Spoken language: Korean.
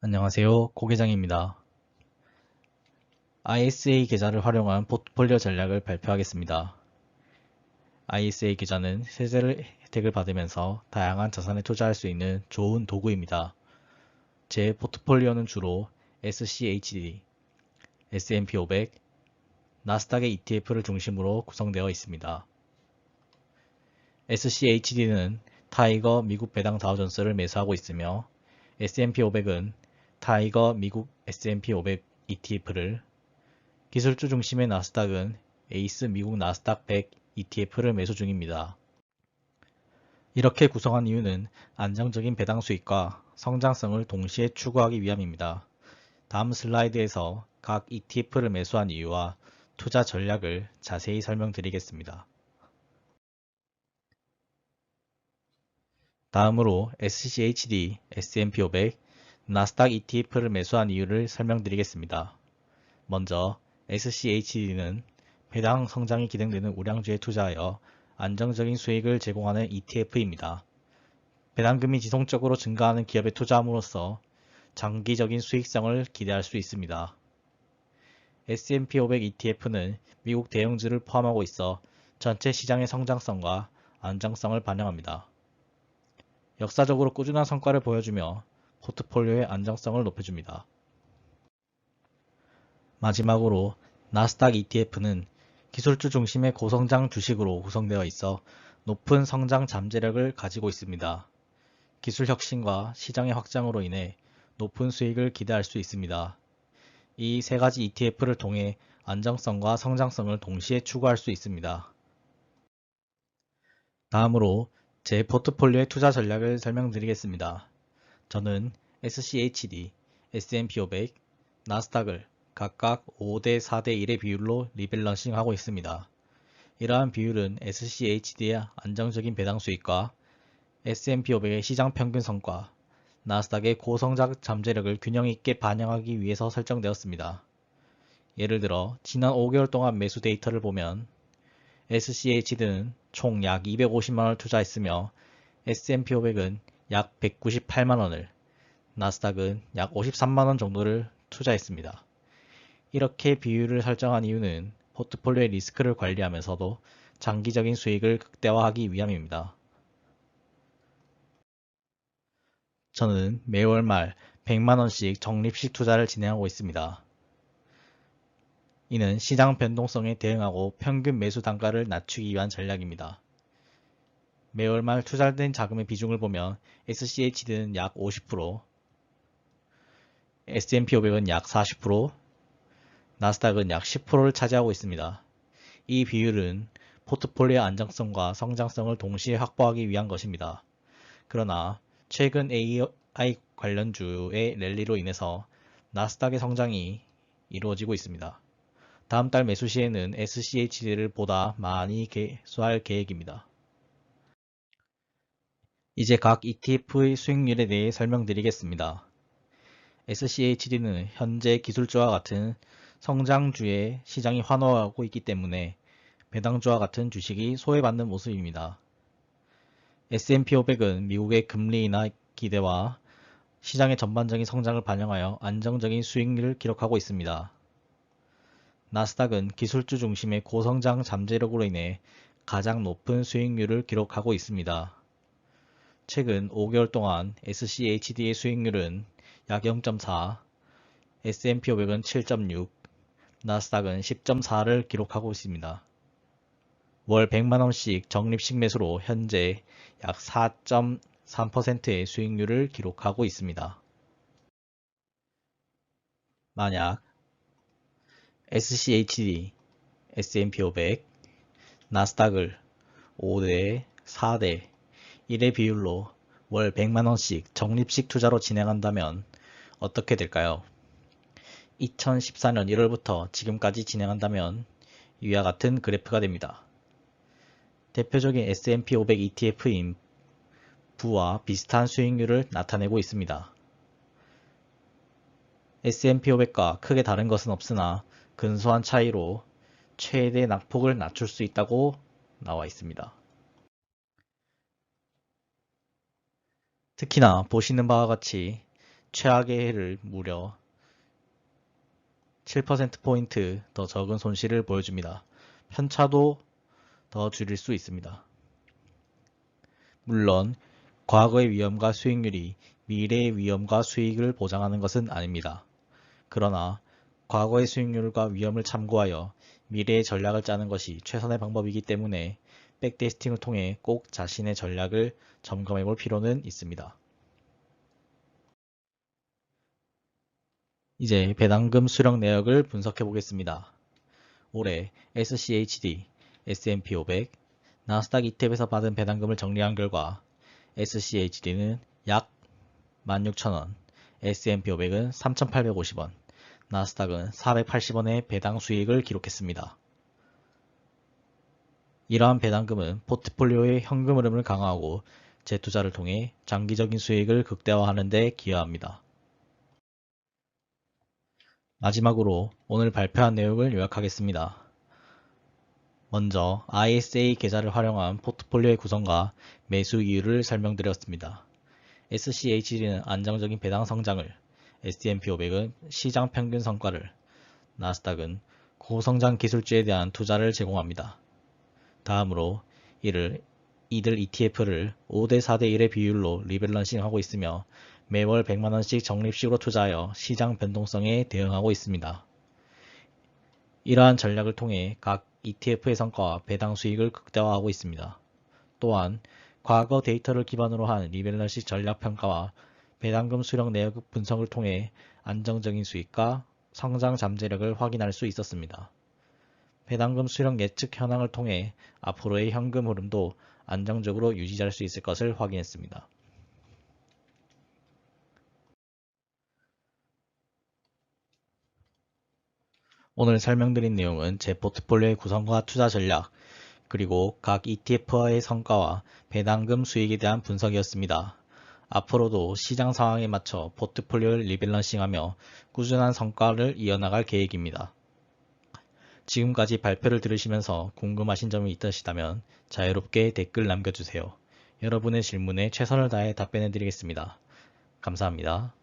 안녕하세요. 고계장입니다. ISA 계좌를 활용한 포트폴리오 전략을 발표하겠습니다. ISA 계좌는 세제 혜택을 받으면서 다양한 자산에 투자할 수 있는 좋은 도구입니다. 제 포트폴리오는 주로 SCHD, S&P 500, 나스닥의 ETF를 중심으로 구성되어 있습니다. SCHD는 타이거 미국 배당 다우존스를 매수하고 있으며 S&P 500은 타이거 미국 S&P 500 ETF를, 기술주 중심의 나스닥은 에이스 미국 나스닥 100 ETF를 매수 중입니다. 이렇게 구성한 이유는 안정적인 배당 수익과 성장성을 동시에 추구하기 위함입니다. 다음 슬라이드에서 각 ETF를 매수한 이유와 투자 전략을 자세히 설명드리겠습니다. 다음으로 SCHD, S&P 500, 나스닥 ETF를 매수한 이유를 설명드리겠습니다. 먼저 SCHD는 배당 성장이 기대되는 우량주에 투자하여 안정적인 수익을 제공하는 ETF입니다. 배당금이 지속적으로 증가하는 기업에 투자함으로써 장기적인 수익성을 기대할 수 있습니다. S&P 500 ETF는 미국 대형주를 포함하고 있어 전체 시장의 성장성과 안정성을 반영합니다. 역사적으로 꾸준한 성과를 보여주며 포트폴리오의 안정성을 높여줍니다. 마지막으로 나스닥 ETF는 기술주 중심의 고성장 주식으로 구성되어 있어 높은 성장 잠재력을 가지고 있습니다. 기술 혁신과 시장의 확장으로 인해 높은 수익을 기대할 수 있습니다. 이 세 가지 ETF를 통해 안정성과 성장성을 동시에 추구할 수 있습니다. 다음으로 제 포트폴리오의 투자 전략을 설명드리겠습니다. 저는 SCHD, S&P 500, 나스닥을 각각 5대 4대 1의 비율로 리밸런싱 하고 있습니다. 이러한 비율은 SCHD의 안정적인 배당 수익과 S&P 500의 시장 평균 성과, 나스닥의 고성장 잠재력을 균형 있게 반영하기 위해서 설정되었습니다. 예를 들어 지난 5개월 동안 매수 데이터를 보면 SCHD는 총 약 250만원을 투자했으며 S&P 500은 약 198만원을, 나스닥은 약 53만원 정도를 투자했습니다. 이렇게 비율을 설정한 이유는 포트폴리오의 리스크를 관리하면서도 장기적인 수익을 극대화하기 위함입니다. 저는 매월 말 100만원씩 적립식 투자를 진행하고 있습니다. 이는 시장 변동성에 대응하고 평균 매수 단가를 낮추기 위한 전략입니다. 매월 말 투자된 자금의 비중을 보면 SCHD는 약 50%, S&P 500은 약 40%, 나스닥은 약 10%를 차지하고 있습니다. 이 비율은 포트폴리오의 안정성과 성장성을 동시에 확보하기 위한 것입니다. 그러나 최근 AI 관련주의 랠리로 인해서 나스닥의 성장이 이루어지고 있습니다. 다음 달 매수 시에는 SCHD를 보다 많이 매수할 계획입니다. 이제 각 ETF의 수익률에 대해 설명드리겠습니다. SCHD는 현재 기술주와 같은 성장주의 시장이 환호하고 있기 때문에 배당주와 같은 주식이 소외받는 모습입니다. S&P 500은 미국의 금리 인하 기대와 시장의 전반적인 성장을 반영하여 안정적인 수익률을 기록하고 있습니다. 나스닥은 기술주 중심의 고성장 잠재력으로 인해 가장 높은 수익률을 기록하고 있습니다. 최근 5개월 동안 SCHD의 수익률은 약 0.4, S&P 500은 7.6, 나스닥은 10.4를 기록하고 있습니다. 월 100만원씩 적립식 매수로 현재 약 4.3%의 수익률을 기록하고 있습니다. 만약 SCHD, S&P 500, 나스닥을 5대, 4대, 1의 비율로 월 100만원씩 적립식 투자로 진행한다면 어떻게 될까요? 2014년 1월부터 지금까지 진행한다면 위와 같은 그래프가 됩니다. 대표적인 S&P 500 ETF인 부와 비슷한 수익률을 나타내고 있습니다. S&P 500과 크게 다른 것은 없으나 근소한 차이로 최대 낙폭을 낮출 수 있다고 나와 있습니다. 특히나 보시는 바와 같이 최악의 해를 무려 7%포인트 더 적은 손실을 보여줍니다. 편차도 더 줄일 수 있습니다. 물론 과거의 위험과 수익률이 미래의 위험과 수익을 보장하는 것은 아닙니다. 그러나 과거의 수익률과 위험을 참고하여 미래의 전략을 짜는 것이 최선의 방법이기 때문에 백테스팅을 통해 꼭 자신의 전략을 점검해 볼 필요는 있습니다. 이제 배당금 수령 내역을 분석해 보겠습니다. 올해 SCHD, S&P 500, 나스닥 ETF에서 받은 배당금을 정리한 결과 SCHD는 약 16,000원, S&P 500은 3,850원, 나스닥은 480원의 배당 수익을 기록했습니다. 이러한 배당금은 포트폴리오의 현금 흐름을 강화하고 재투자를 통해 장기적인 수익을 극대화하는 데 기여합니다. 마지막으로 오늘 발표한 내용을 요약하겠습니다. 먼저 ISA 계좌를 활용한 포트폴리오의 구성과 매수 이유를 설명드렸습니다. SCHD는 안정적인 배당 성장을, S&P 500은 시장 평균 성과를, 나스닥은 고성장 기술주에 대한 투자를 제공합니다. 다음으로 이들 ETF를 5대 4대 1의 비율로 리밸런싱하고 있으며 매월 100만원씩 적립식으로 투자하여 시장 변동성에 대응하고 있습니다. 이러한 전략을 통해 각 ETF의 성과와 배당 수익을 극대화하고 있습니다. 또한 과거 데이터를 기반으로 한 리밸런싱 전략 평가와 배당금 수령 내역 분석을 통해 안정적인 수익과 성장 잠재력을 확인할 수 있었습니다. 배당금 수령 예측 현황을 통해 앞으로의 현금 흐름도 안정적으로 유지할 수 있을 것을 확인했습니다. 오늘 설명드린 내용은 제 포트폴리오의 구성과 투자 전략, 그리고 각 ETF와의 성과와 배당금 수익에 대한 분석이었습니다. 앞으로도 시장 상황에 맞춰 포트폴리오를 리밸런싱하며 꾸준한 성과를 이어나갈 계획입니다. 지금까지 발표를 들으시면서 궁금하신 점이 있으시다면 자유롭게 댓글 남겨주세요. 여러분의 질문에 최선을 다해 답변해 드리겠습니다. 감사합니다.